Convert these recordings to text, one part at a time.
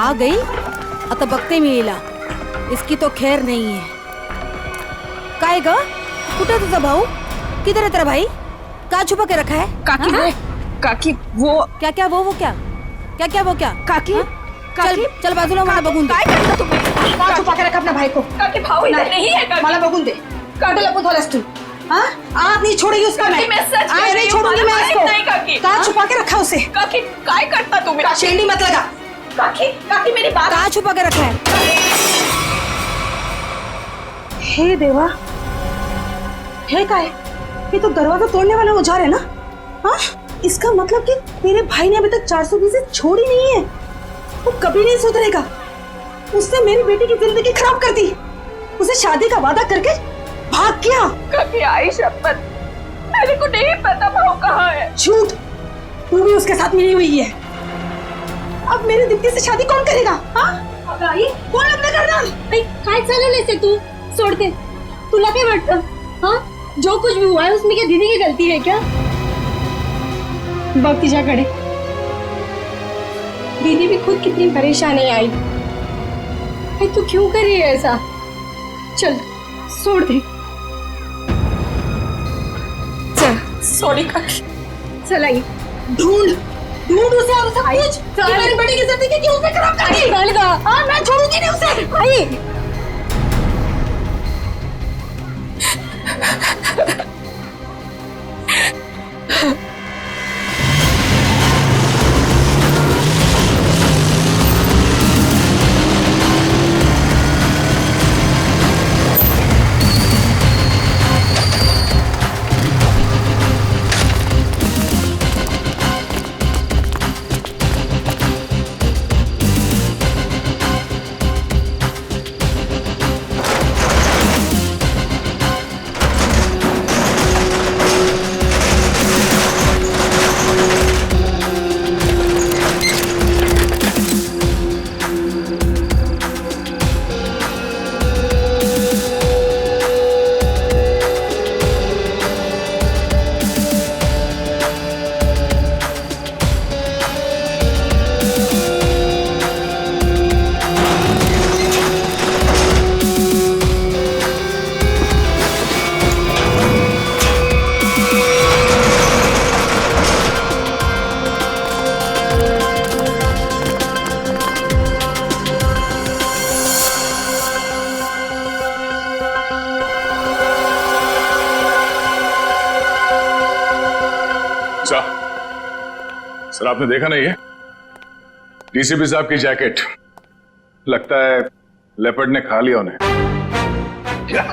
आ गई आता बघते मी हिला. इसकी तो खैर नहीं है. काय ग, कुठे तुझा भाऊ? किधर है तेरा भाई? कहाँ छुपा के रखा है? काकी वो, काकी वो क्या क्या वो क्या क्या क्या वो क्या? काकी चल चल बाजूला, मला बघून दे. काय करता तुम्ही? का छुपा के रखा अपना भाई को? काकी भाऊ इधर नहीं है काकी. मला बघून दे. काटे लपून थोलस तू. हाँ? आज नहीं छोड़ेगी उसका मैं. मैं सच कह आज रही नहीं हूँ, छोड़ूंगी मैं मला इसको. माहित नाही काकी. कहाँ छुपा के रखा उसे? काकी काय करता तुम्ही? शेंडी मत लगा. काकी काकी मेरी बात. कहाँ छुपा के रखा है? हे देवा, है काय? ये तो दरवाजा तोड़ने वाला औजार है ना? हाँ? इसका मतलब कि मेरे भाई ने अभी तक 420 छोड़ी नहीं है. वो कभी नहीं सुधरेगा. उसने मेरी बेटी की जिंदगी खराब कर दी. उसे शादी का वादा करके भाग गया. काकी आई शपथ, मेरे को नहीं पता भाऊ कहाँ है. झूठ. तू भी उसके साथ मिली हुई है. अब मेरी दीप्ति से शादी कौन करेगा? हाँ? अब आई कौन लग्न करणार? काय चालवलंय ते तू? सोडते. तुला काय वाटतं? हाँ? जो कुछ भी हुआ है उसमें क्या दीदी की गलती है क्या? बघ तिच्याकडे. दीदी भी खुद कितनी परेशान है आई. अरे तू क्यों कर रही है ऐसा? चल छोड़ दे. चल सॉरी काकी. चल आई. ढूंढ ढूंढ उसे और सब कुछ. चल. मेरी बेटी की जिंदगी क्यों उसे खराब कर दी? चल गा. हाँ, मैं छोड़ूंगी नहीं उसे. आई. सर आपने देखा नहीं है डीसीपी साहब की जैकेट? लगता है लेपर्ड ने खा लिया उन्हें. क्या?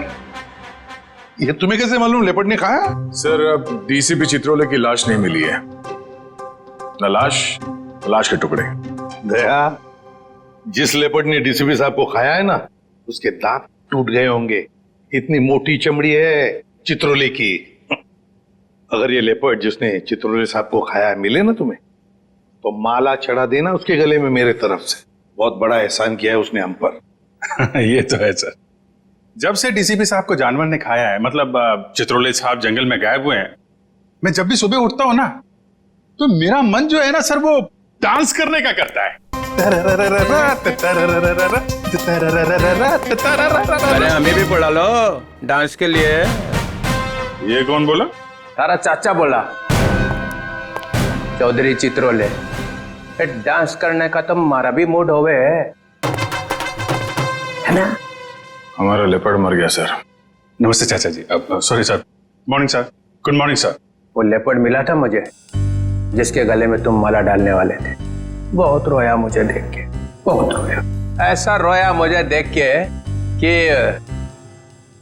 ये तुम्हें कैसे मालूम लेपर्ड ने खाया? सर अब डीसीपी चित्रोले की लाश नहीं मिली है. न लाश के टुकड़े. दया, जिस लेपर्ड ने डीसीपी साहब को खाया है ना, उसके दांत टूट गए होंगे. इतनी मोटी चमड़ी है चित्रोले की. अगर ये लेपर्ड जिसने चित्रोले साहब को खाया है मिले ना तुम्हें, तो माला चढ़ा देना उसके गले में मेरे तरफ से. बहुत बड़ा एहसान किया है उसने हम पर. ये तो है सर. जब से डीसीपी साहब को जानवर ने खाया है, मतलब चित्रोले साहब जंगल में गायब हुए हैं, मैं जब भी सुबह उठता हूं ना, तो मेरा मन जो है ना सर, वो डांस करने का करता है. अरे हमें भी बुला लो डांस के लिए. ये कौन बोला? तारा चाचा बोला, चौधरी चित्रोले. डांस करने का तो हमारा भी मूड होवे है ना. हमारा लेपर्ड मर गया सर. नमस्ते चाचा जी. Sorry sir. Morning sir. Good morning sir. वो लेपर्ड मिला था मुझे, जिसके गले में तुम माला डालने वाले थे. बहुत रोया मुझे देख के, बहुत रोया. ऐसा रोया मुझे देख के कि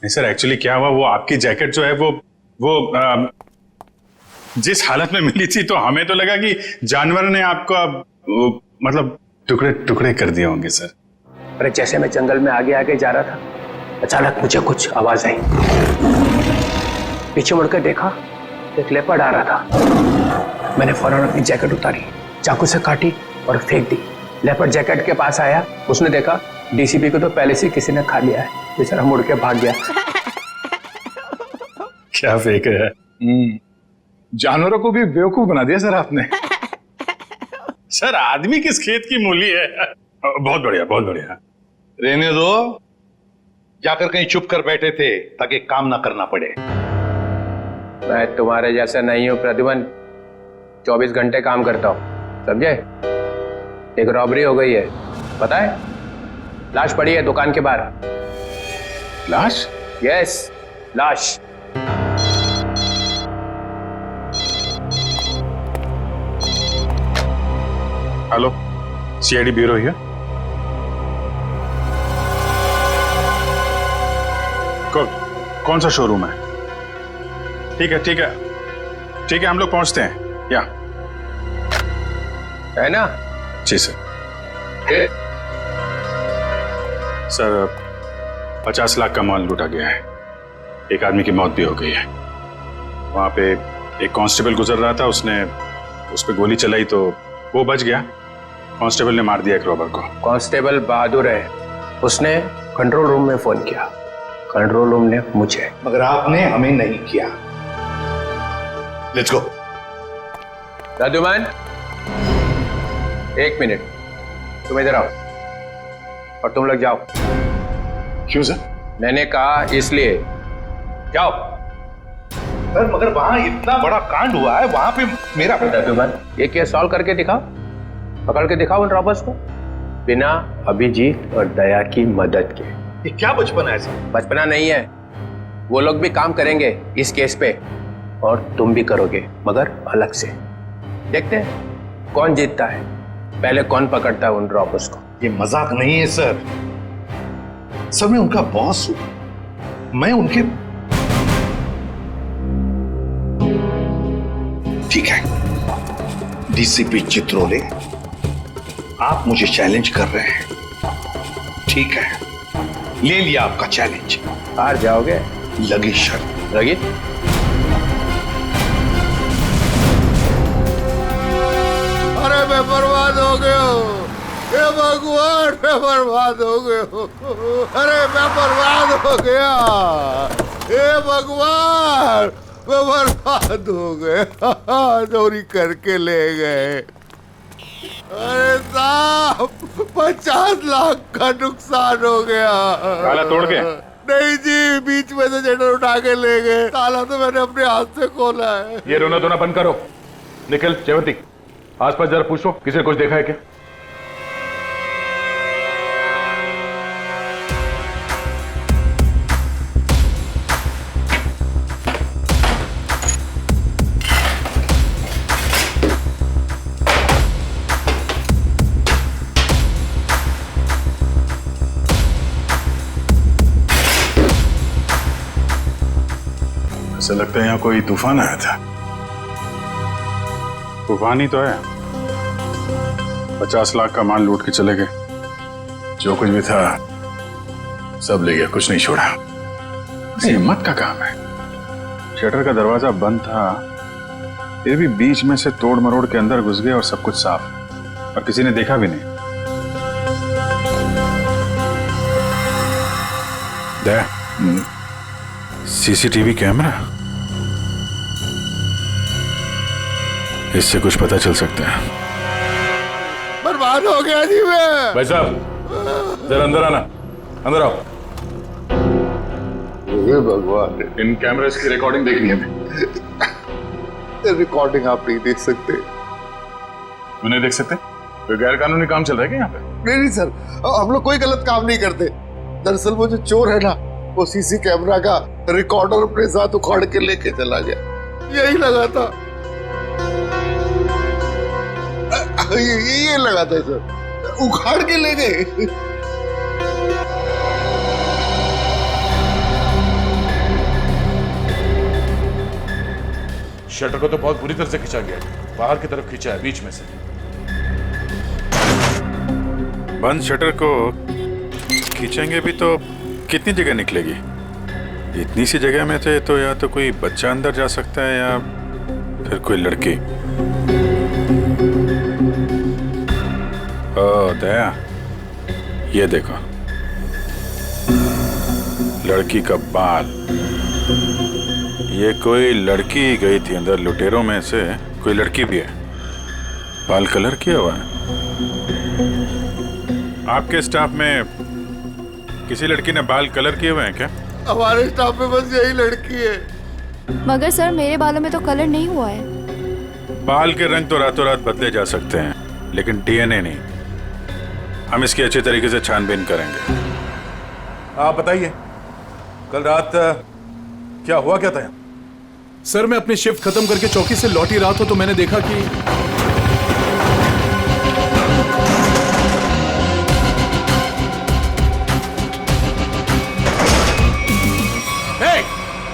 नहीं सर, एक्चुअली क्या हुआ, वो आपकी जैकेट जो है वो जिस हालत में मिली थी, तो हमें तो लगा कि जानवर ने आपको मतलब टुकड़े टुकड़े कर दिए होंगे सर. अरे जैसे मैं जंगल में आगे आगे जा रहा था, अचानक मुझे कुछ आवाज आई. पीछे मुड़कर देखा, एक लेपर्ड आ रहा था. मैंने फौरन अपनी जैकेट उतारी, चाकू से काटी और फेंक दी. लेपर्ड जैकेट के पास आया, उसने देखा डीसीपी को तो पहले से किसी ने खा लिया है. बेचारा मुड़ के भाग गया. क्या फेंक है? जानवरों को भी बेवकूफ बना दिया सर आपने. सर आदमी किस खेत की मूली है. बहुत बढ़िया, बहुत बढ़िया। रहने दो, जाकर कहीं चुप कर बैठे थे ताकि काम ना करना पड़े। मैं तुम्हारे जैसा नहीं हूँ प्रद्युमन, 24 घंटे काम करता हूँ, समझे? एक रॉबरी हो गई है, पता है? लाश पड़ी है दुकान के बाहर। लाश? यस, लाश। Hello, CID bureau here. कौन सा शोरूम है? ठीक है, ठीक है, ठीक है, हम लोग पहुंचते हैं। या है ना? जी सर। सर 50 लाख का माल लूटा गया है, एक आदमी की मौत भी हो गई है। वहां पे एक कांस्टेबल गुजर रहा था, उसने उस पर गोली चलाई तो वो बच गया। कांस्टेबल ने मार दिया एक रॉबर को। कांस्टेबल बहादुर है, उसने कंट्रोल रूम में फोन किया, कंट्रोल रूम ने मुझे। मगर आपने हमें नहीं किया। Let's go. प्रद्युमन, 1 मिनट, तुम इधर आओ और तुम लोग जाओ। क्यों सर? मैंने कहा इसलिए, जाओ। सर मगर वहां इतना बड़ा कांड हुआ है, वहां पे मेरा प्रद्युमन, ये केस सॉल्व करके दिखाओ, पकड़ के दिखाओ उन रॉबर्स को, बिना अभिजीत और दया की मदद के। ये क्या बचपन है सर? बचपना नहीं है, वो लोग भी काम करेंगे इस केस पे और तुम भी करोगे, मगर अलग से। देखते हैं कौन जीतता है, पहले कौन पकड़ता है उन रॉबर्स को। ये मजाक नहीं है सर। सर मैं उनका बॉस हूं, मैं उनके। ठीक है डीसीपी चित्रोले, आप मुझे चैलेंज कर रहे हैं, ठीक है, ले लिया आपका चैलेंज। हार जाओगे? लगी शर्त। लगी? अरे मैं बर्बाद हो गया हूँ, हे भगवान, मैं बर्बाद हो गया हूँ। अरे मैं बर्बाद हो गया, हे भगवान, मैं बर्बाद हो गया। चोरी करके ले गए। अरे साहब 50 लाख का नुकसान हो गया। ताला तोड़ के? नहीं जी, बीच में से जेटर उठा के ले गए। ताला तो मैंने अपने हाथ से खोला है। ये रोना धोना बंद करो। निखिल, जयवंती, आसपास जरा पूछो, किसी ने कुछ देखा है क्या? ऐसा लगता है यहाँ कोई तूफान आया था। तूफान ही तो है, 50 लाख का माल लूट के चले गए, जो कुछ भी था सब ले गया, कुछ नहीं छोड़ा। हिम्मत का काम है। शटर का दरवाजा बंद था, फिर भी बीच में से तोड़ मरोड़ के अंदर घुस गए और सब कुछ साफ, और किसी ने देखा भी नहीं। सीसीटीवी कैमरा, इससे कुछ पता चल सकता है। बर्बाद हो गया जी मैं। भाई साहब जरा अंदर आना, अंदर आओ। हे भगवान, इन कैमरास की रिकॉर्डिंग देखनी है हमें। रिकॉर्डिंग आप नहीं देख सकते। क्यों नहीं देख सकते? कोई गैर कानूनी काम चल रहा है क्या यहाँ पे? नहीं सर, हम लोग कोई गलत काम नहीं करते। दरअसल वो जो चोर है ना, वो सीसी कैमरा का रिकॉर्डर अपने साथ उखाड़ के लेके चला गया। यही लगा था, ये लगा था सर, उखाड़ के ले गए। शटर को तो बहुत बुरी तरह से खींचा गया, बाहर की तरफ खींचा है, बीच में से। बंद शटर को खींचेंगे भी तो कितनी जगह निकलेगी? इतनी सी जगह में थे तो या तो कोई बच्चा अंदर जा सकता है या फिर कोई लड़की। ओ दया, ये देखो, लड़की का बाल। ये कोई लड़की गई थी अंदर, लुटेरों में से कोई लड़की भी है। बाल कलर किया हुआ है। आपके स्टाफ में किसी लड़की ने बाल कलर किए हुए हैं क्या? हमारे स्टाफ में बस यही लड़की है। मगर सर मेरे बालों में तो कलर नहीं हुआ है। बाल के रंग तो रातों रात बदले जा सकते हैं, लेकिन डीएनए नहीं। हम इसकी अच्छे तरीके से छानबीन करेंगे। आप बताइए, कल रात क्या हुआ क्या था यहाँ? सर मैं अपनी शिफ्ट खत्म करके चौकी से लौट ही रहा था तो मैंने देखा कि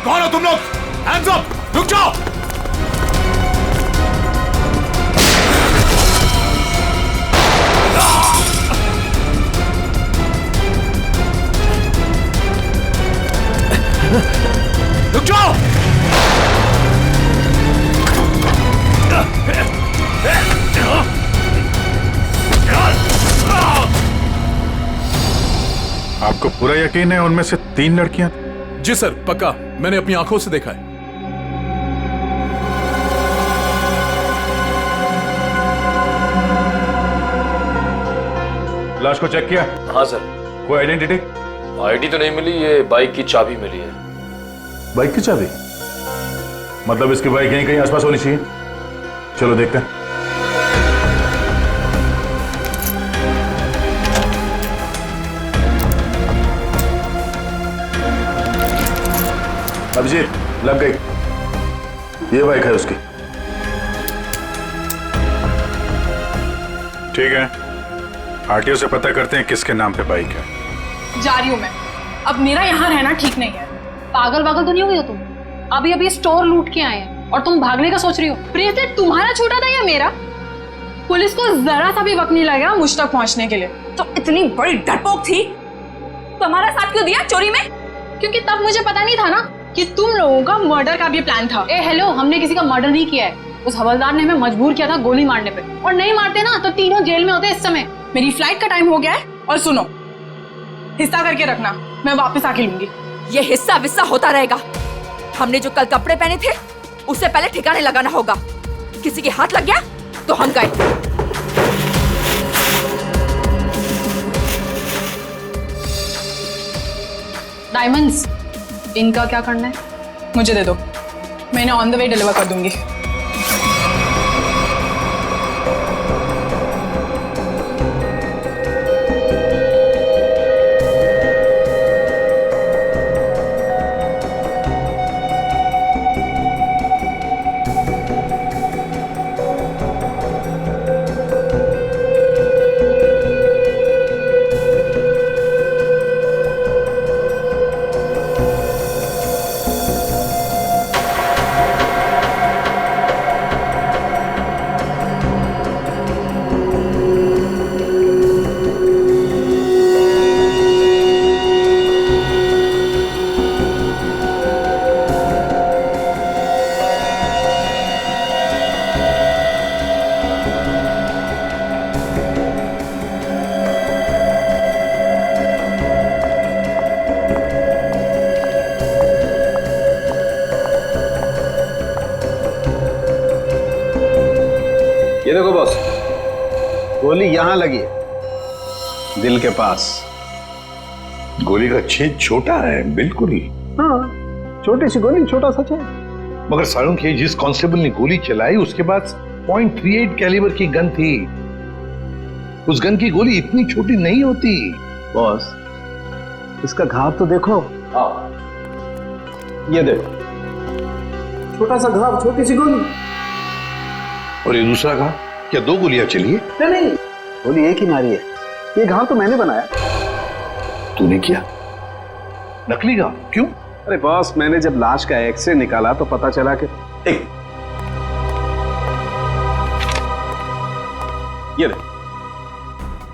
कौन हो तुम लोग? Hands up! रुक जाओ! रुक जाओ! आपको पूरा यकीन है उनमें से 3 लड़कियां? जी सर पक्का, मैंने अपनी आंखों से देखा है। लाश को चेक किया? हाँ सर। कोई आइडेंटिटी? आईडी तो नहीं मिली, ये बाइक की चाबी मिली है। बाइक की चाबी? मतलब इसकी बाइक यहीं कहीं आसपास होनी चाहिए। चलो देखते हैं। अभिजीत, लग गई। ये बाइक है उसकी। ठीक है, आरटीओ से पता करते हैं किसके नाम पे बाइक है। जा रही हूँ मैं। अब मेरा यहाँ रहना ठीक नहीं है। पागल पागल तो नहीं हो गई हो तुम? अभी अभी स्टोर लूट के आए हैं और तुम भागने का सोच रही हो। प्रीति, तुम्हारा छोटा था या मेरा? पुलिस को जरा सा भी वक्त नहीं लगा मुझ तक पहुंचने के लिए। तो इतनी बड़ी डरपोक थी, तुम्हारा साथ क्यों दिया चोरी में? क्योंकि तब मुझे पता नहीं था ना कि तुम लोगों का मर्डर का भी प्लान था। ए हेलो, हमने किसी का मर्डर नहीं किया है। उस हवलदार ने हमें मजबूर किया था गोली मारने पे, और नहीं मारते ना तो तीनों जेल में होते इस समय। मेरी फ्लाइट का टाइम हो गया है, और सुनो, हिस्सा करके रखना, मैं वापस आके लूंगी। ये हिस्सा विस्सा होता रहेगा। हमने जो कल कपड़े पहने थे उससे पहले ठिकाने लगाना होगा। किसी के हाथ लग गया तो हम गए। डायमंड्स, इनका क्या करना है? मुझे दे दो, मैंने ऑन द वे डिलीवर कर दूंगी। ये देखो बॉस, गोली यहां लगी है, दिल के पास। गोली का छेद छोटा है, बिल्कुल। हाँ, छोटी सी गोली, छोटा सा छेद। मगर सारुंख, ये जिस कांस्टेबल ने गोली चलाई उसके पास .38 कैलिबर की गन थी। उस गन की गोली इतनी छोटी नहीं होती। बॉस, इसका घाव तो देखो। हाँ, ये देखो, छोटा सा घाव, छोटी सी गोली। और ये दूसरा घाव? क्या 2 गोलियां चली है? नहीं, गोली एक ही मारी है। ये घाव तो मैंने बनाया। तूने किया? नकली घाव? क्यों? अरे बॉस, मैंने जब लाश का एक्सरे निकाला तो पता चला कि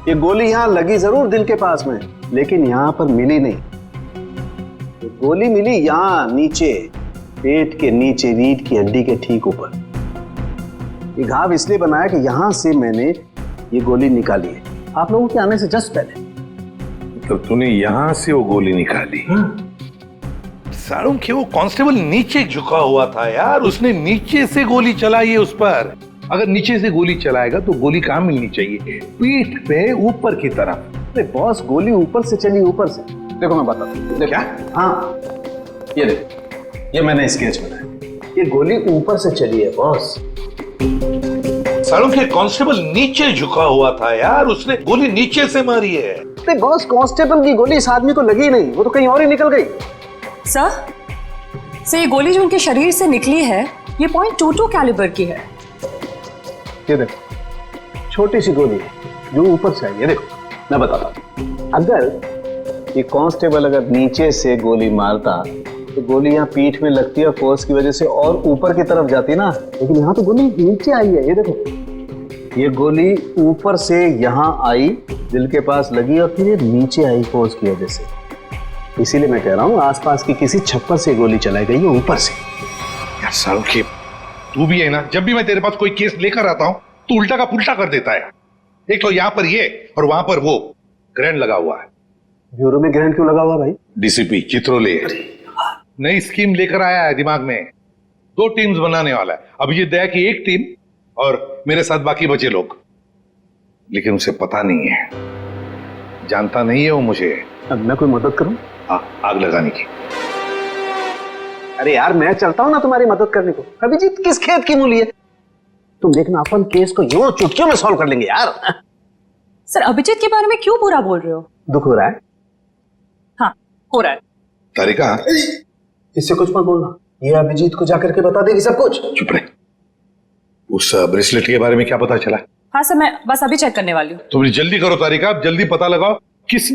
ये गोली यहां लगी जरूर दिल के पास में, लेकिन यहां पर मिली नहीं। ये गोली मिली यहां नीचे, पेट के नीचे, रीढ़ की हड्डी के ठीक ऊपर। ये घाव इसलिए बनाया कि यहां से मैंने ये गोली निकाली है आप लोगों के आने से जस्ट पहले। तो तूने यहां से वो गोली निकाली? सारुंख, वो कांस्टेबल नीचे झुका हुआ था यार, उसने नीचे से गोली चलाई है उस पर। अगर नीचे से गोली चलाएगा तो गोली कहां मिलनी चाहिए? पीठ पे ऊपर की तरफ। अरे बॉस, गोली ऊपर से चली, ऊपर से। देखो मैं बताता हूँ। देखो क्या? हाँ, ये देखो, ये मैंने स्केच बनाया। ये गोली ऊपर से चली है बॉस। सालों के कांस्टेबल नीचे झुका हुआ था यार, उसने गोली नीचे से मारी है। अरे बॉस, कांस्टेबल की गोली इस आदमी को लगी नहीं, वो तो कहीं और ही निकल गई। सर ये गोली जो उनके शरीर से निकली है ये .22 कैलिबर की है। ये देखो, छोटी सी गोली जो ऊपर से आई है। देखो मैं बताता हूँ, अगर ये कांस्टेबल अगर नीचे से गोली मारता तो गोली यहाँ पीठ में लगती है, फोर्स की वजह से और ऊपर की तरफ जाती ना, लेकिन यहाँ तो गोली नीचे आई है। ये देखो, ये गोली ऊपर से यहाँ आई, दिल के पास लगी और फिर ये नीचे आई फोर्स की वजह से। इसीलिए मैं कह रहा हूँ आसपास की किसी छप्पर से गोली चलाई गई है ऊपर से। यार सालों के, तू भी है ना, जब भी मैं तेरे पास कोई केस लेकर आता हूँ तू उल्टा का पुल्टा कर देता है। एक तो यहाँ पर ये और वहां पर वो ग्रैंड लगा हुआ है। ब्यूरो में ग्रैंड क्यों लगा हुआ भाई? डीसीपी चित्रोले नई स्कीम लेकर आया है दिमाग में। 2 टीम्स बनाने वाला है। अभिजीत दया की एक टीम और मेरे साथ बाकी बचे लोग। लेकिन उसे पता नहीं है, जानता नहीं है वो मुझे। अब मैं कोई मदद करूं? आग लगाने की। अरे यार मैं चलता हूं ना तुम्हारी मदद करने को। अभिजीत किस खेत की मूली है? तुम देखना, अपन केस को यूं चुटकियों में सॉल्व कर लेंगे यार। सर अभिजीत के बारे में क्यों बुरा बोल रहे हो? दुख हो रहा है? हाँ हो रहा है। तारिका, इससे कुछ मत बोलना, ये अभिजीत को जाकर के बता देगी सब कुछ। चुप रहे। उस ब्रेसलेट के बारे में क्या पता चला? हाँ सर, मैं बस अभी चेक करने वाली हूँ। तुम जल्दी करो तारिका, जल्दी पता लगाओ किस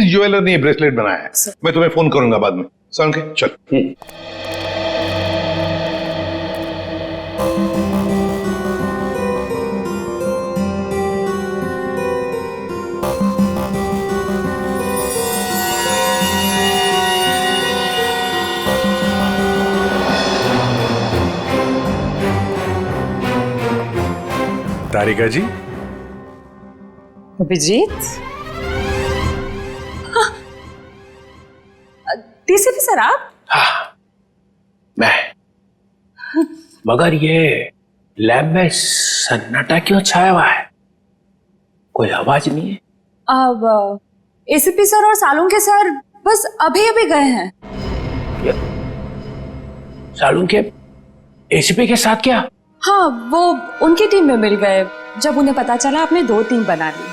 ज्वेलर ने ये ब्रेसलेट बनाया है। मैं तुम्हें फोन करूंगा बाद में। समझ के चल। तारिका जी, अभिजीत, डीसीपी सर आप? हाँ मैं, मगर ये लैब में सन्नाटा क्यों छाया हुआ है? कोई आवाज नहीं है। अब एसीपी सर और सालुंके सर बस अभी अभी गए हैं। सालुंके एसीपी के साथ क्या? हाँ वो उनकी टीम में मिल गए जब उन्हें पता चला आपने 2 टीम बना ली।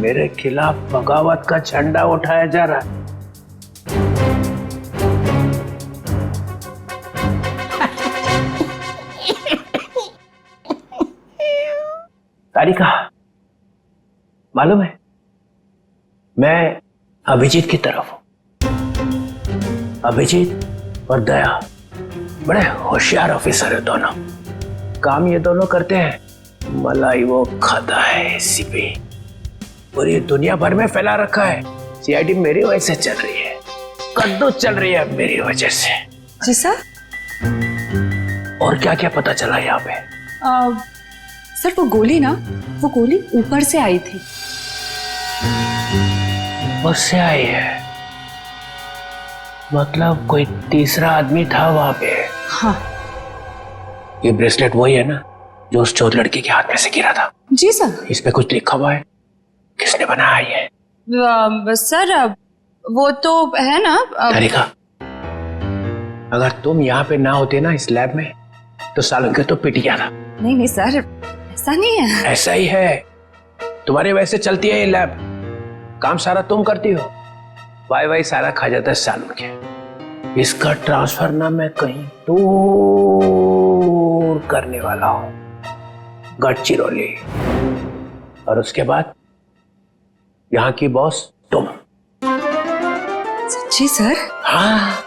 मेरे खिलाफ बगावत का झंडा उठाया जा रहा है। तारिका, मालूम है मैं अभिजीत की तरफ हूं। अभिजीत और दया बड़े होशियार ऑफिसर है दोनों। काम ये दोनों करते हैं, मलाई वो खाता है एसीपी। पूरी दुनिया भर में फैला रखा है। सीआईडी मेरी वजह से चल रही है, कद्दू चल रही है मेरी वजह से। जी सर। और क्या क्या पता चला यहाँ पे? सर वो गोली ऊपर से आई थी। ऊपर से आई है? मतलब कोई तीसरा आदमी था वहां पे? हाँ। ये ब्रेसलेट वही है ना जो उस चौथ लड़की के हाथ में से गिरा था? जी सर। इस पे कुछ लिखा हुआ है? किसने बनाया ये? सर वो तो है ना। तारिका, अगर तुम यहाँ पे ना होते ना इस लैब में तो सालुंके तो पिट गया था। नहीं सर, ऐसा नहीं है। ऐसा ही है। तुम्हारे वैसे चलती है ये लैब, काम सारा तुम करती हो, वाई सारा खा जाता है सालुंके। इसका ट्रांसफर ना मैं कहीं दूर करने वाला हूं, गढ़चिरौली। और उसके बाद यहाँ की बॉस तुम। सच्ची सर? हाँ,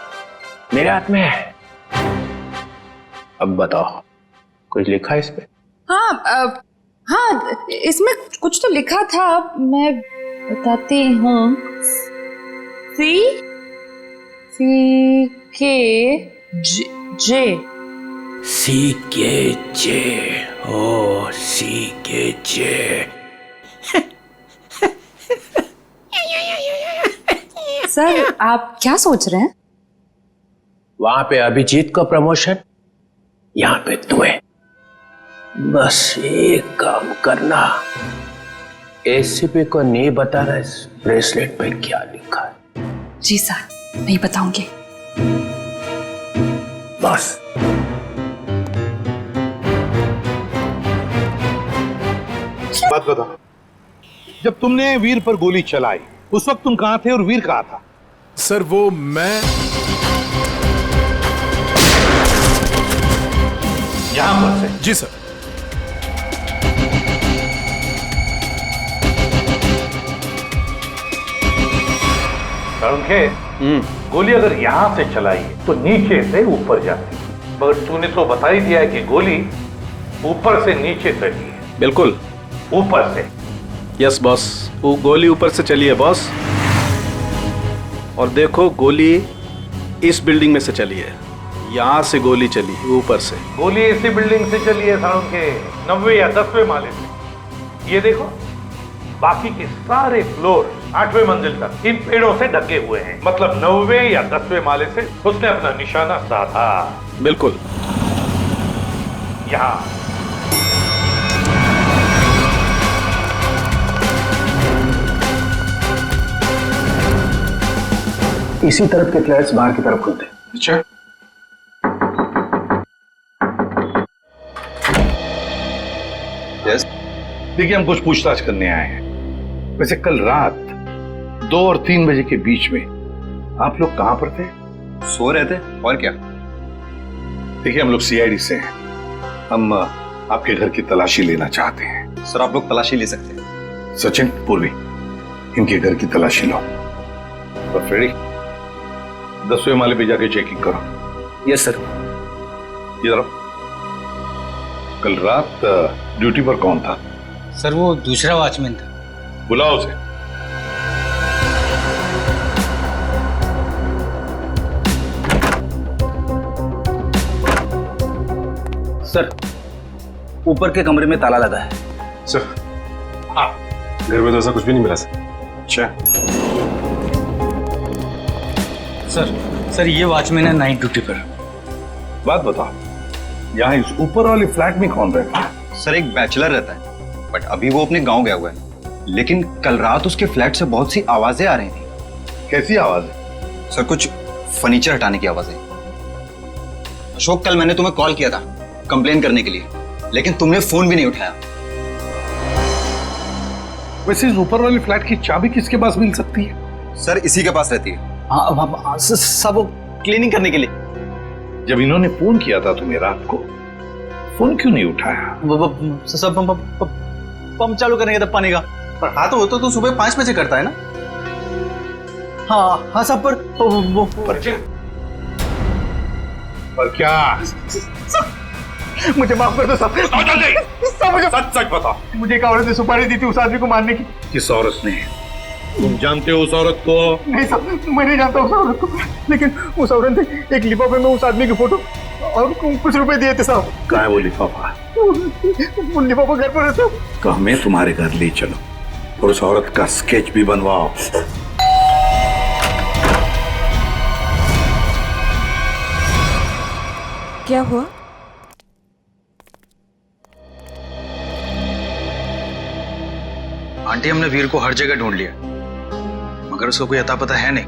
मेरे हाथ में है। अब बताओ, कुछ लिखा है इस पे? हाँ हाँ, इसमें कुछ तो लिखा था, मैं बताती हूँ। C के जे। ओ सी के जे। सर आप क्या सोच रहे हैं? वहां पे अभिजीत को प्रमोशन, यहाँ पे तुम्हें। बस एक काम करना, एसीपी को नहीं बता रहा इस ब्रेसलेट पे क्या लिखा है? जी सर, नहीं बताऊंगी। बस बात बता, जब तुमने वीर पर गोली चलाई उस वक्त तुम कहां थे और वीर कहां था? सर वो मैं यहां पर से? जी सर। गोली अगर यहां से चलाई तो नीचे से ऊपर जाती, मगर तूने तो बता ही दिया है कि गोली ऊपर से नीचे चली है। बिल्कुल ऊपर से? यस बॉस, वो गोली ऊपर से चली है बॉस। और देखो गोली इस बिल्डिंग में से चली है, यहाँ से गोली चली है ऊपर से। गोली इसी बिल्डिंग से चली है सालों के 9वें या 10वें माले से। ये देखो बाकी के सारे फ्लोर 8वें मंजिल तक इन पेड़ों से ढके हुए हैं, मतलब 9वें या 10वें माले से उसने अपना निशाना साधा। बिल्कुल। यहाँ इसी तरफ के फ्लैट्स बाहर की तरफ खुलते। अच्छा, यस। देखिए हम कुछ पूछताछ करने आए हैं। वैसे कल रात 2 और 3 बजे के बीच में आप लोग कहां पर थे? सो रहे थे, और क्या। देखिए हम लोग सीआईडी से हैं, हम आपके घर की तलाशी लेना चाहते हैं। सर आप लोग तलाशी ले सकते हैं। सचिन, पूर्वी, इनके घर की तलाशी लो। और फ्रेडी 10वें माले पे जाके चेकिंग करो। Yes sir. इधर आओ। कल रात ड्यूटी पर कौन था? सर वो दूसरा वॉचमैन था। बुलाओ उसे। सर ऊपर के कमरे में ताला लगा है। सर हाँ, घर में तो ऐसा कुछ भी नहीं मिला सर। अच्छा सर ये वॉचमैन है नाइट ड्यूटी पर। बात बताओ, यहाँ इस ऊपर वाले फ्लैट में कौन रहता है? सर एक बैचलर रहता है, बट अभी वो अपने गांव गया हुआ है। लेकिन कल रात उसके फ्लैट से बहुत सी आवाजें आ रही थी। कैसी आवाजें? सर कुछ फर्नीचर हटाने की आवाजें। अशोक, कल मैंने तुम्हें कॉल किया था कंप्लेन करने के लिए, लेकिन तुमने फोन भी नहीं उठाया। वैसे इस ऊपर वाले फ्लैट की चाबी किसके पास मिल सकती है? सर इसी के पास रहती है। हाँ सब वो क्लीनिंग करने के लिए। जब इन्होंने फोन किया था तुम्हें रात को, फोन क्यों नहीं उठाया? सब पंप चालू करने का था पानी का। पर हाँ तो वो तो सुबह 5 बजे करता है ना। हाँ सब पर क्या? मुझे माफ कर दो साहब। मुझे सच बताओ, मुझे एक औरत ने सुपारी दी थी उस आदमी को मारने की। किस औरत ने? तुम जानते हो उस औरत को? नहीं साहब, मैं नहीं जानता उस औरत को, लेकिन उस औरत ने एक लिफाफे में उस आदमी की फोटो और कुछ रुपए दिए थे साहब। कहाँ है वो लिफाफा? वो लिफाफा घर पर है साहब। तो हमें तुम्हारे घर ले चलो और उस औरत का स्केच भी बनवाओ। क्या हुआ? आंटी हमने वीर को हर जगह ढूंढ लिया, मगर उसको कोई अता पता है नहीं।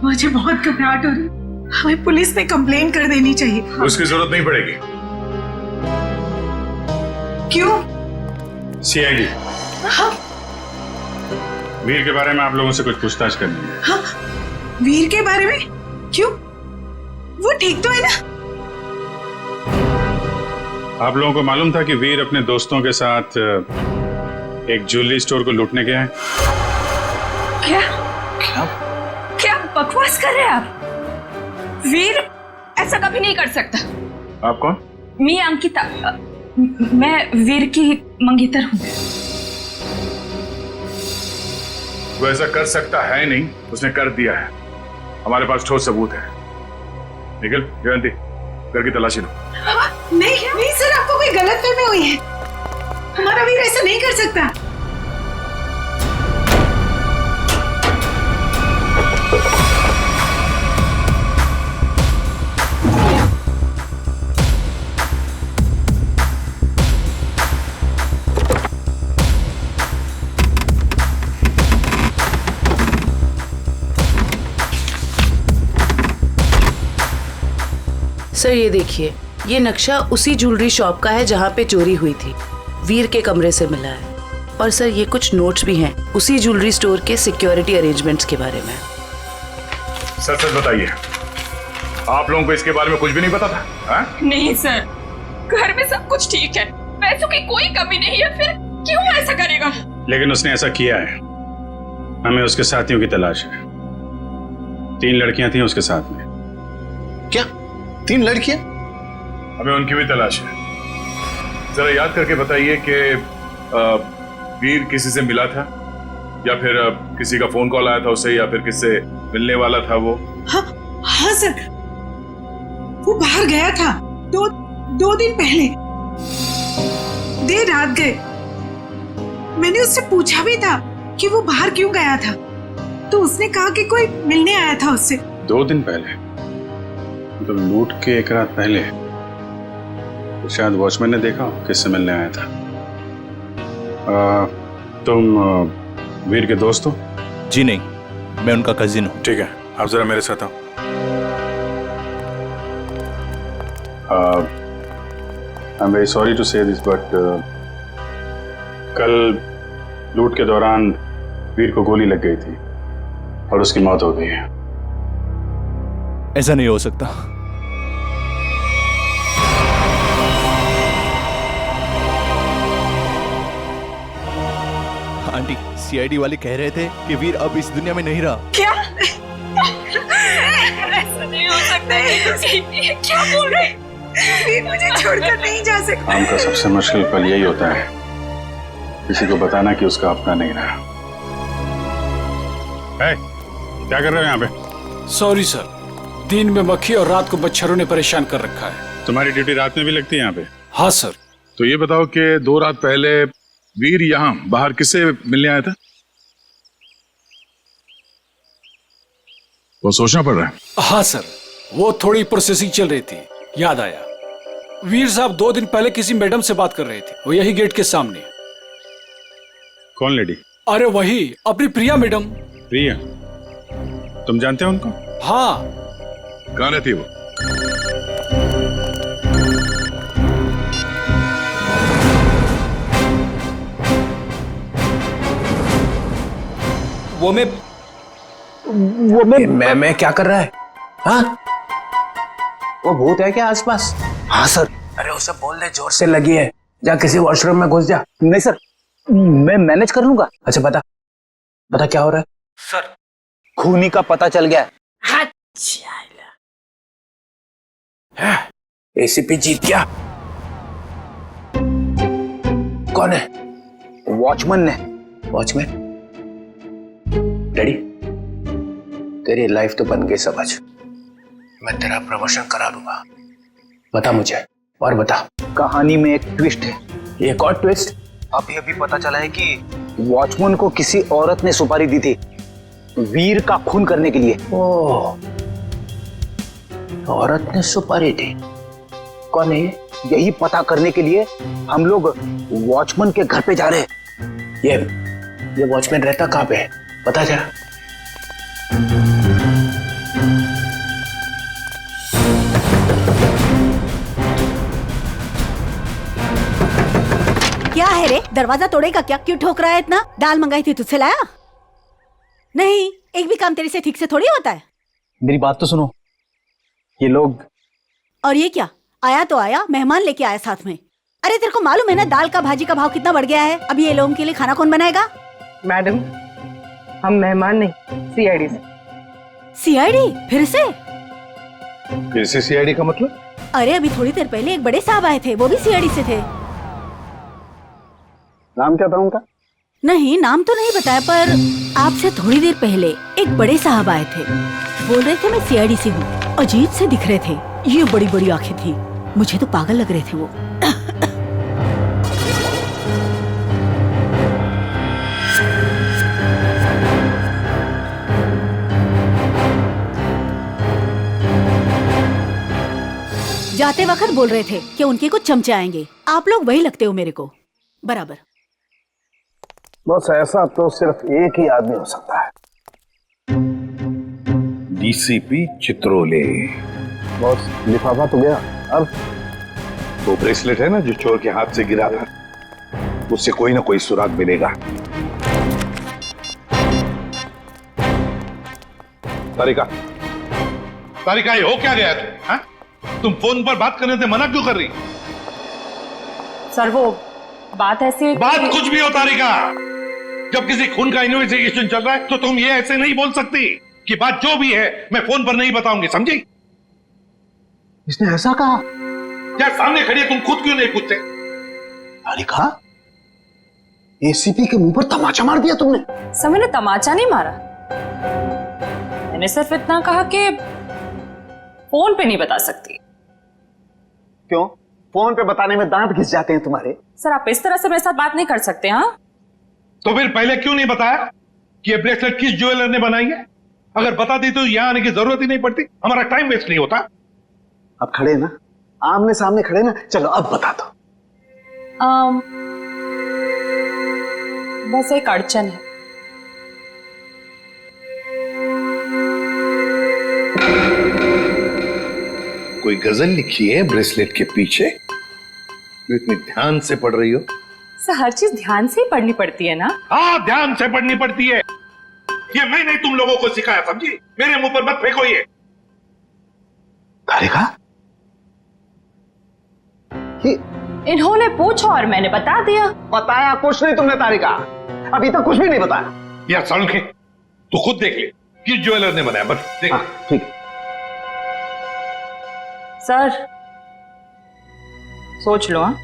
मुझे बहुत घबराहट हो रही है। हमें पुलिस में कंप्लेन कर देनी चाहिए। उसकी जरूरत नहीं पड़ेगी। क्यों? सीआईडी वीर के बारे में आप लोगों से कुछ पूछताछ करनी है। हाँ, वीर के बारे में? क्यों? वो ठीक तो है ना? आप लोगों को मालूम था कि वीर अपने दोस्तों के साथ एक ज्वेलरी स्टोर को लूटने गए हैं? क्या बकवास कर रहे हैं आप? वीर ऐसा कभी नहीं कर सकता। आप कौन? मैं अंकिता, मैं वीर की मंगेतर हूँ। वो ऐसा कर सकता है नहीं, उसने कर दिया है। हमारे पास ठोस सबूत है। निखिल, जयंती, घर की तलाशी लो। नहीं सर, आपको कोई गलतफहमी हुई है। हमारा वीर ऐसा नहीं कर सकता। सर ये देखिए, ये नक्शा उसी ज्वेलरी शॉप का है जहाँ पे चोरी हुई थी। वीर के कमरे से मिला है। और सर ये कुछ नोट्स भी हैं उसी ज्वेलरी स्टोर के सिक्योरिटी अरेंजमेंट्स के बारे में। सच सच बताइए, आप लोगों को इसके बारे में कुछ भी नहीं पता था? हा? नहीं सर, घर में सब कुछ ठीक है, पैसों की कोई कमी नहीं है, फिर क्यों ऐसा करेगा? लेकिन उसने ऐसा किया है। हमें उसके साथियों की तलाश है। 3 लड़कियां थी उसके साथ में। क्या 3 लड़कियां? हमें उनकी भी तलाश है। जरा याद करके बताइए कि वीर किसी से मिला था या फिर किसी का फोन कॉल आया था उसे, या फिर किससे मिलने वाला था वो? हाँ सर, वो बाहर गया था 2 दिन पहले, देर रात गए। मैंने उससे पूछा भी था कि वो बाहर क्यों गया था, तो उसने कहा कि कोई मिलने आया था उससे। 2 दिन पहले? तो लूट के 1 रात पहले तो शायद वॉचमैन ने देखा किससे मिलने आया था। तुम वीर के दोस्त हो? जी नहीं, मैं उनका कजिन हूँ। ठीक है, आप जरा मेरे साथ आओ। I am very sorry to say this, but कल लूट के दौरान वीर को गोली लग गई थी और उसकी मौत हो गई है। ऐसा नहीं हो सकता। आंटी, सीआईडी वाले कह रहे थे कि वीर अब इस दुनिया में नहीं रहा। क्या? ऐसा नहीं हो सकता है। ये क्या बोल रहे हैं? वीर मुझे छोड़कर नहीं जा सकता। काम का सबसे मुश्किल पल यही होता है, किसी को बताना कि उसका अपना नहीं रहा। क्या कर रहे हो यहाँ पे? सॉरी सर, दिन में मक्खी और रात को मच्छरों ने परेशान कर रखा है। तुम्हारी ड्यूटी रात में भी लगती है यहाँ पे? हाँ सर। तो ये बताओ कि 2 रात पहले वीर यहाँ बाहर किससे मिलने आया था? वो सोचना पड़ रहा है। हाँ सर, वो थोड़ी प्रोसेसिंग चल रही थी, याद आया। वीर साहब 2 दिन पहले किसी मैडम से बात कर रहे थे, वो यही गेट के सामने। कौन लेडी? अरे वही, अपनी प्रिया मैडम। प्रिया? तुम जानते हो उनको? हाँ। कहाँ रहती है वो? मैं क्या कर रहा है? हाँ, वो भूत है क्या आसपास? हाँ सर। अरे उसे बोल दे जोर से लगी है, जा किसी वॉशरूम में घुस जा। नहीं सर, मैं मैनेज कर लूंगा। अच्छा बता क्या हो रहा है? सर, खूनी का पता चल गया। एसीपी जीत गया। कौन है? वॉचमैन ने। वॉचमैन? डैडी, तेरी लाइफ तो बन गई समझ। मैं तेरा प्रमोशन करा दूंगा। बता मुझे, और बता। कहानी में एक ट्विस्ट है। एक और ट्विस्ट? अभी अभी पता चला है कि वॉचमैन को किसी औरत ने सुपारी दी थी वीर का खून करने के लिए। ओह, औरत ने सुपारी दी? कौन है? यही पता करने के लिए हम लोग वॉचमैन के घर पे जा रहे हैं। ये वॉचमैन रहता कहाँ पे है? पता जरा। क्या है रे, दरवाजा तोड़ेगा क्या? क्यों ठोक रहा है इतना? दाल मंगाई थी, तुझसे लाया? नहीं, एक भी काम तेरे से ठीक से थोड़ी होता है। मेरी बात तो सुनो, ये लोग। और ये क्या? आया तो आया, मेहमान लेके आया साथ में। अरे तेरे को मालूम है ना दाल का भाजी का भाव कितना बढ़ गया है? अब ये लोगों के लिए खाना कौन बनाएगा? मैडम, हम मेहमान नहीं, सीआईडी से। सीआईडी? फिर से सीआईडी का मतलब? अरे अभी थोड़ी देर पहले एक बड़े साहब आए थे, वो भी सीआईडी से थे। नाम क्या था उनका? नहीं, नाम तो नहीं बताया, पर आपसे थोड़ी देर पहले एक बड़े साहब आए थे, बोल रहे थे मैं सीआईडी से हूँ। अजीब से दिख रहे थे, ये बड़ी बड़ी आंखें थी, मुझे तो पागल लग रहे थे वो। जाते वक्त बोल रहे थे कि उनके कुछ चमचे आएंगे। आप लोग वही लगते हो मेरे को बराबर। बस ऐसा तो सिर्फ एक ही आदमी हो सकता है, डीसीपी चित्रोले। बॉस लिफाफा तो गया, अब वो ब्रेसलेट है ना जो चोर के हाथ से गिरा था, उससे कोई ना कोई सुराग मिलेगा। तारिका, तारिका ये हो क्या गया तुम? हाँ? तुम फोन पर बात करने से मना क्यों कर रही? सर वो बात ऐसी, बात कुछ भी हो तारिका, जब किसी खून का इन्वेस्टिगेशन चल रहा है तो तुम ये ऐसे नहीं बोल सकती कि बात जो भी है मैं फोन पर नहीं बताऊंगी, समझी? इसने ऐसा कहा? क्या सामने खड़ी है, तुम खुद क्यों नहीं पूछते? तारिका, एसीपी के मुंह पर तमाचा मार दिया तुमने। सर मैंने तमाचा नहीं मारा, मैंने सिर्फ इतना कहा कि फोन पे नहीं बता सकती। क्यों? फोन पे बताने में दांत घिस जाते हैं तुम्हारे। सर आप इस तरह से मेरे साथ बात नहीं कर सकते। हाँ तो फिर पहले क्यों नहीं बताया कि ये ब्रेसलेट किस ज्वेलर ने बनाई है? अगर बता दी तो यहां आने की जरूरत ही नहीं पड़ती, हमारा टाइम वेस्ट नहीं होता। अब खड़े ना, आमने सामने खड़े ना, चलो अब बता दो। बस एक अड़चन है। कोई गजल लिखी है ब्रेसलेट के पीछे? तो इतनी ध्यान से पढ़ रही हो? सर हर चीज ध्यान से ही पढ़नी पड़ती है ना। हाँ ध्यान से पढ़नी पड़ती है, ये मैंने तुम लोगों को सिखाया, समझी? मेरे मुंह पर मत फेंको ये। तारिका, इन्होंने पूछा और मैंने बता दिया। बताया कुछ नहीं तुमने तारिका, अभी तक कुछ भी नहीं बताया। यार सड़के तो खुद देख ले किस ज्वेलर ने बनाया, बस देख। ठीक है सर सोच लो। हाँ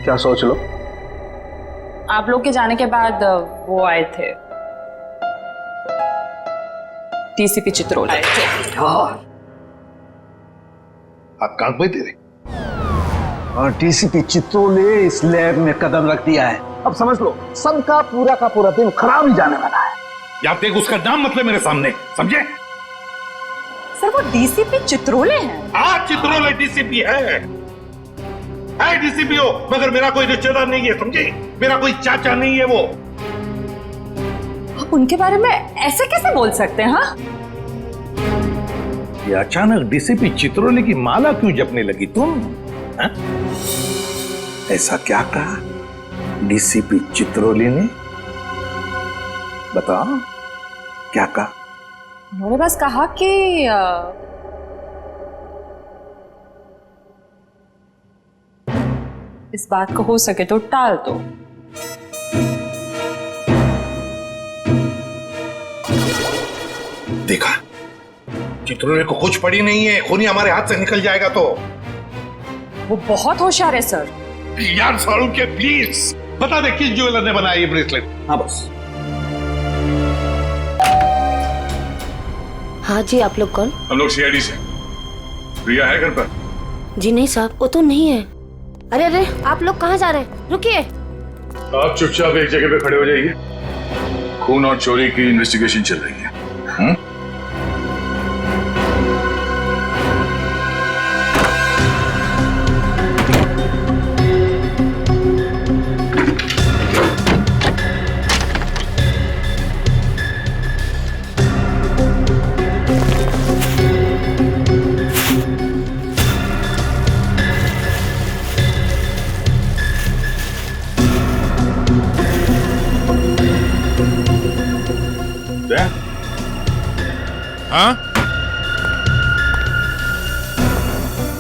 क्या सोच लो? आप लोग के जाने के बाद वो आए थे, डीसीपी चित्रोल आए थे। आप कांप में तेरे? और डीसीपी चित्रोल ने इस लैब में कदम रख दिया है। अब समझ लो सबका पूरा का पूरा दिन खराब ही जाने वाला है। यार देख उसका नाम मतलब मेरे सामने, समझे? सर वो डीसीपी चित्रोले हैं। हाँ चित्रोले डीसीपी है डीसीपी हो, मगर मेरा कोई रिश्तेदार नहीं है, समझे? मेरा कोई चाचा नहीं है वो। आप उनके बारे में ऐसे कैसे बोल सकते हैं? हाँ ये अचानक डीसीपी चित्रोले की माला क्यों जपने लगी तुम? हा? ऐसा क्या कहा डीसीपी चित्रोले ने? बताओ क्या कहा? उन्होंने बस कहा कि इस बात को हो सके तो टाल दो। देखा, चित्रोले को कुछ पड़ी नहीं है, खूनी हमारे हाथ से निकल जाएगा तो। वो बहुत होशियार है सर। यार सारू के प्लीज बता दे किस ज्वेलर ने बनाया ये ब्रेसलेट? हाँ बस। हाँ जी, आप लोग कौन? हम लोग सीआईडी से। प्रिया है घर पर? जी नहीं साहब, वो तो नहीं है। अरे अरे, आप लोग कहाँ जा रहे हैं? रुकिए। आप चुपचाप एक जगह पे खड़े हो जाइए, खून और चोरी की इन्वेस्टिगेशन चल रही है। हाँ?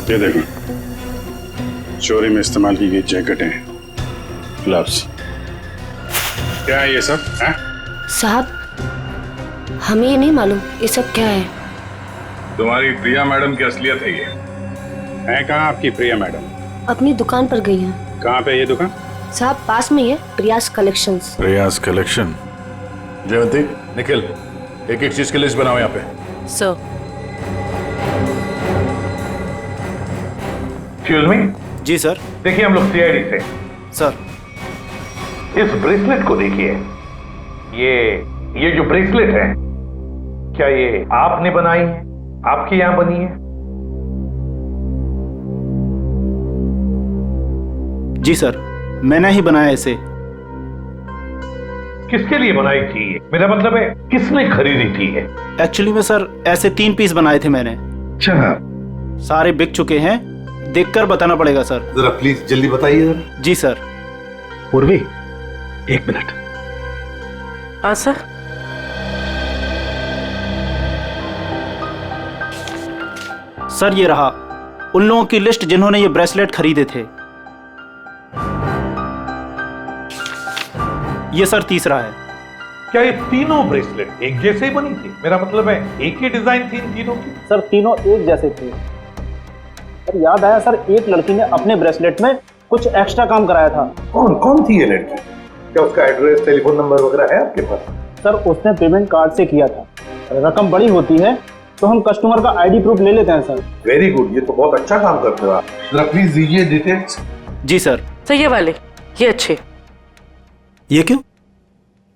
ये देखो, चोरी में इस्तेमाल की गई जैकेटें, ग्लव्स। क्या है ये सब? साहब हमें ये नहीं मालूम ये सब क्या है। तुम्हारी प्रिया मैडम की असलियत है ये। है कहाँ आपकी प्रिया मैडम? अपनी दुकान पर गई हैं। कहाँ पे ये दुकान? साहब पास में ही है, प्रियास कलेक्शंस। प्रियास कलेक्शन। जयवंती, निखिल, एक एक चीज की लिस्ट बनाओ यहाँ पे। सर। Excuse me. जी सर। देखिए हम लोग सीआईडी से। सर इस ब्रेसलेट को देखिए, ये जो ब्रेसलेट है, क्या ये आपने बनाई है? आपके यहां बनी है? जी सर, मैंने ही बनाया इसे। किसके लिए बनाई थी ये? मेरा मतलब है किसने खरीदी थी ये? एक्चुअली में सर ऐसे 3 पीस बनाए थे मैंने। अच्छा, सारे बिक चुके हैं, देखकर बताना पड़ेगा सर। जरा प्लीज जल्दी बताइए जरा। जी सर। पूर्वी 1 मिनट। हाँ सर। सर ये रहा उन लोगों की लिस्ट जिन्होंने ये ब्रेसलेट खरीदे थे। ये सर तीसरा है। क्या ये तीनों ब्रेसलेट एक जैसे ही बनी थी? मेरा मतलब है एक ही डिजाइन थी इन तीनों की? सर तीनों एक जैसे थे। सर याद आया सर, एक लड़की ने अपने ब्रेसलेट में कुछ एक्स्ट्रा काम कराया था। कौन थी ये लड़की? क्या उसका एड्रेस, टेलीफोन नंबर वगैरह है आपके पास? सर उसने पेमेंट कार्ड से किया था। रकम बड़ी होती है तो हम कस्टमर का आईडी प्रूफ ले लेते हैं सर। वेरी गुड, ये तो बहुत अच्छा काम करते हो आप। जरा प्लीज दीजिए डिटेल्स। जी सर। सर ये वाले, ये अच्छे। ये क्यों?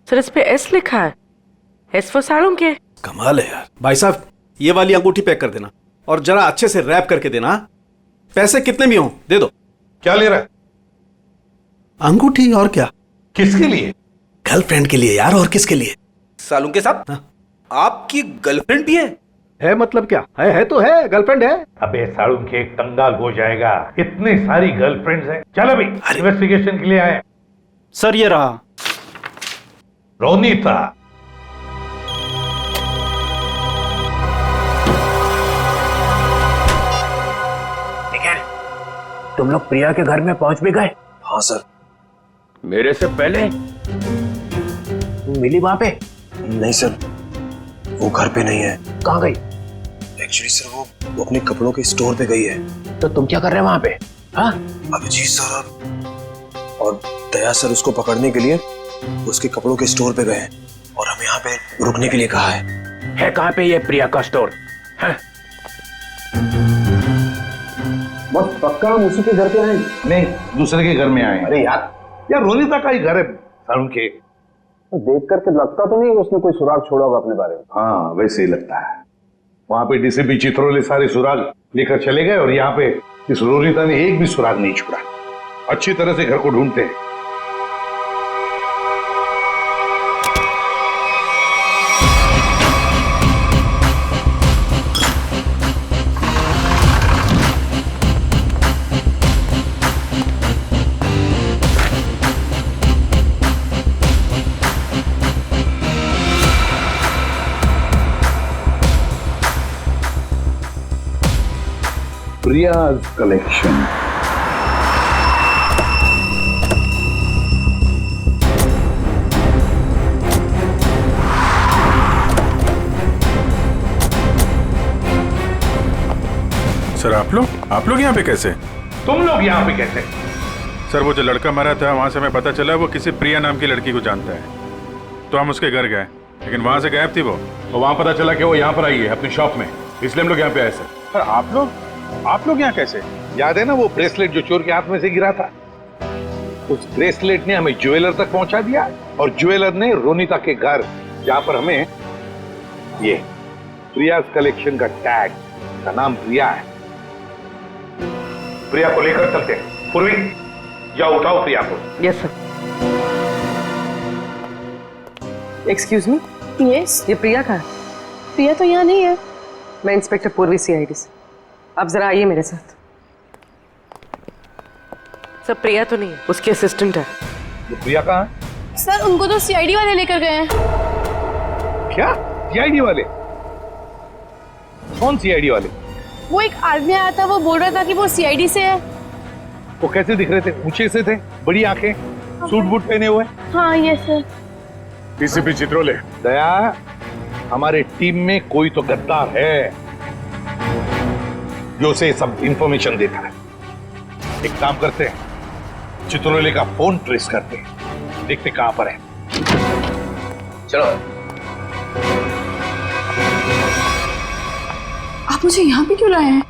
सर इस पे एस लिखा है, एस फॉर साड़ों के। कमाल है यार। भाई साहब ये वाली अंगूठी पैक कर देना और जरा अच्छे से रैप करके देना। पैसे कितने भी हों दे दो। क्या ले रहा है? अंगूठी। और क्या? किसके लिए? गर्लफ्रेंड के लिए यार। और किसके लिए? सालू के साथ। आपकी गर्लफ्रेंड भी है मतलब क्या है तो है, गर्लफ्रेंड है। अबे साड़ू के कंगाल हो जाएगा, इतनी सारी गर्लफ्रेंड्स हैं। चल अभी इन्वेस्टिगेशन के लिए आए। सर ये रहा रोनीता। तुम लोग प्रिया के घर में पहुंच भी गए? हाँ सर। मेरे से पहले? तुम मिली वहां पे? नहीं सर, वो घर पे नहीं है। कहाँ गई? एक्चुअली सर वो अपने कपड़ों के स्टोर पे गई है। तो तुम क्या कर रहे हो वहां पे? हाँ? अभिजीत सर और दया सर उसको पकड़ने के लिए उसके कपड़ों के स्टोर पे गए और हमें यहाँ पे रुकने के लिए कहा है। कहाँ पे ये प्रिया का स्टोर? हाँ? बस पक्का हम उसी के घर पे आए? नहीं, दूसरे के घर में आए। अरे यार रोनीता का ही घर है साड़ू के। तो देख करके लगता तो नहीं उसने कोई सुराग छोड़ा होगा अपने बारे में। हाँ वैसे ही लगता है। वहां पे डीसीपी चित्रोले सारे सुराग लेकर चले गए और यहाँ पे इस रोनीता ने एक भी सुराग नहीं छोड़ा। अच्छी तरह से घर को ढूंढते हैं। प्रियाज कलेक्शन। सर आप लोग यहाँ पे कैसे? तुम लोग यहाँ पे कैसे? सर वो जो लड़का मरा था वहां से हमें पता चला वो किसी प्रिया नाम की लड़की को जानता है, तो हम उसके घर गए, लेकिन वहां से गायब थी वो। और वहां पता चला कि वो यहाँ पर आई है अपनी शॉप में, इसलिए हम लोग यहाँ पे आए सर। सर आप लोग यहाँ कैसे? याद है ना वो ब्रेसलेट जो चोर के हाथ में से गिरा था? उस ब्रेसलेट ने हमें ज्वेलर तक पहुंचा दिया और ज्वेलर ने रोनीता के घर, जहां पर हमें ये प्रियाज कलेक्शन का टैग, का नाम प्रिया है। प्रिया को लेकर चलते हैं। पूर्वी जाओ, उठाओ प्रिया को। Yes sir. एक्सक्यूज मी। यस। ये प्रिया का है? प्रिया तो यहाँ नहीं है। मैं इंस्पेक्टर पूर्वी सीआईडी से। आप जरा आइए मेरे साथ। सर प्रिया तो नहीं है, उसकी असिस्टेंट है। ये प्रिया कहाँ है? सर उनको तो सीआईडी वाले लेकर गए हैं। क्या सीआईडी वाले? कौन सीआईडी वाले? वो एक आदमी आया था, वो बोल रहा था कि वो सीआईडी से है। वो कैसे दिख रहे थे? ऊंचे से थे, बड़ी आंखें, सूट बूट पहने हुए। हाँ ये सर। डीसीपी चित्रोले। दया, हमारे टीम में कोई तो गद्दार है जो उसे सब इंफॉर्मेशन देता है। एक काम करते हैं, चित्रोले का फोन ट्रेस करते हैं, देखते कहां पर है। चलो। आप मुझे यहाँ पे क्यों लाए हैं?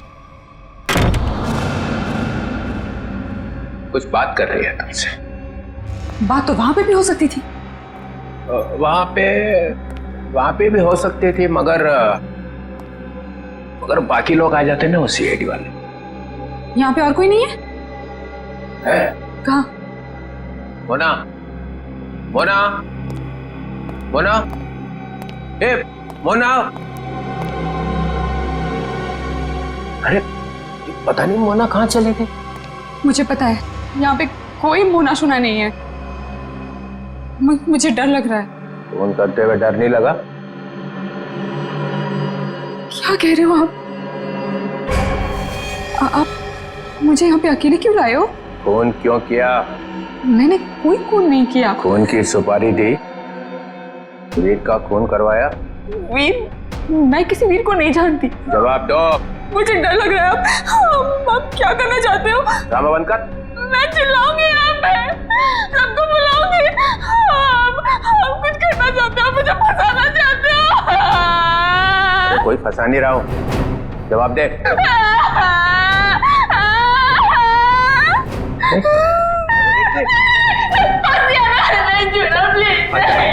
कुछ बात कर रही है तुमसे। बात तो वहां पे भी हो सकती थी। वहां पे भी हो सकती थी, मगर बाकी लोग आ जाते ना, वो सीआईडी वाले। यहाँ पे और कोई नहीं है? है? कहाँ? मोना, मोना, मोना, ए मोना, अरे पता नहीं मोना कहाँ चले गए। मुझे पता है यहाँ पे कोई मोना सुना नहीं है। मुझे डर लग रहा है। फोन करते हुए डर नहीं लगा? क्या कह रहे हो आप मुझे यहाँ पे अकेले क्यों लाए हो? फोन क्यों किया? मैंने कोई खून नहीं किया। खून की सुपारी दी, वीर का खून करवाया। वीर? मैं किसी वीर को नहीं जानती। जवाब दो। मुझे डर लग रहा है। आप क्या करना चाहते हो? ड्रामा बंद कर। मैं चिल्लाऊंगी यहाँ पे, सबको बुलाऊंगी। आप कुछ करना चाहते हो? मुझे फंसाना चाहते हो? कोई फंसा नहीं रहा हूँ, जवाब दे।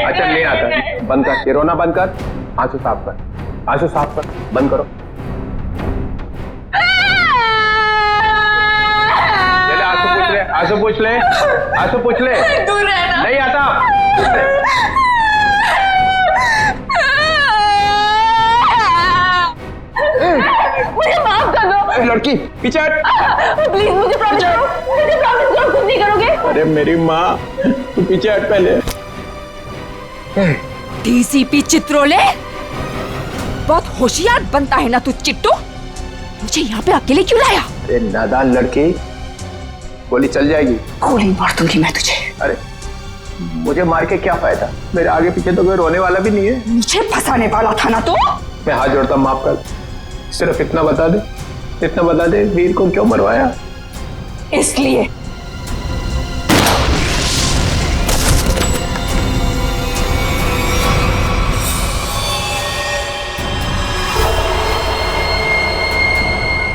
अच्छा नहीं आता, बंद कर, ये रोना बंद कर, आंसू साफ कर, आंसू साफ कर, बंद करो। आंसू पूछ ले, आंसू पूछ ले। दूर रहना। नहीं आता। मुझे माफ कर दो। लड़की पीछे हट। प्लीज मुझे प्रॉमिस करो, मुझे प्रॉमिस करो कुछ नहीं करोगे। अरे मेरी माँ, तू पीछे हट पहले। डीसीपी चित्रोले, बहुत होशियार बनता है ना तू चिट्टू। मुझे यहाँ पे अकेले क्यों लाया? अरे नादान लड़की, गोली चल जाएगी। गोली मार दूंगी मैं तुझे। अरे मुझे मार के क्या फायदा? मेरे आगे पीछे तो कोई रोने वाला भी नहीं है। मुझे फंसाने वाला था ना तू। मैं हाथ जोड़ता, माफ कर। सिर्फ इतना बता दे, वीर को क्यों मरवाया? इसलिए